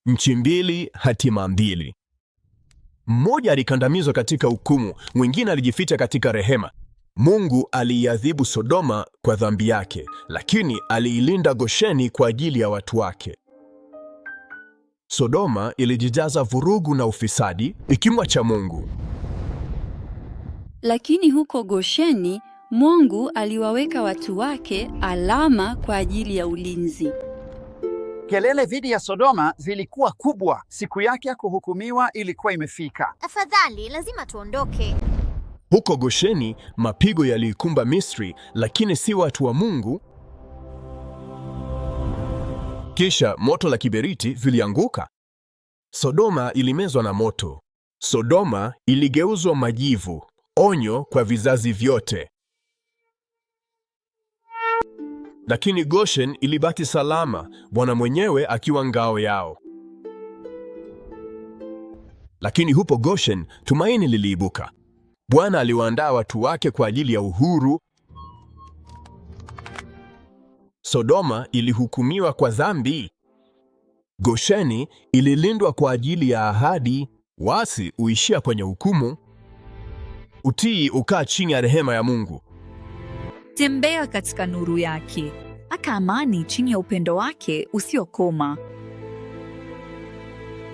Nchi mbili, hatima mbili. Mmoja alikandamizwa katika hukumu, mwingine alijificha katika rehema. Mungu aliiadhibu Sodoma kwa dhambi yake, lakini aliilinda Gosheni kwa ajili ya watu wake. Sodoma ilijijaza vurugu na ufisadi, ikimwacha Mungu. Lakini huko Gosheni, Mungu aliwaweka watu wake alama kwa ajili ya ulinzi. Kelele dhidi ya Sodoma zilikuwa kubwa. Siku yake ya kuhukumiwa ilikuwa imefika. Afadhali, lazima tuondoke. Huko Gosheni, mapigo yaliikumba Misri, lakini si watu wa Mungu. Kisha moto la kiberiti vilianguka. Sodoma ilimezwa na moto. Sodoma iligeuzwa majivu, onyo kwa vizazi vyote. Lakini Goshen ilibaki salama, Bwana mwenyewe akiwa ngao yao. Lakini hupo Goshen, tumaini liliibuka. Bwana aliwaandaa watu wake kwa ajili ya uhuru. Sodoma ilihukumiwa kwa dhambi. Gosheni ililindwa kwa ajili ya ahadi. Wasi uishia kwenye hukumu. Utii ukaa chini ya rehema ya Mungu. Tembea katika nuru yake. Aka amani chini ya upendo wake usiokoma.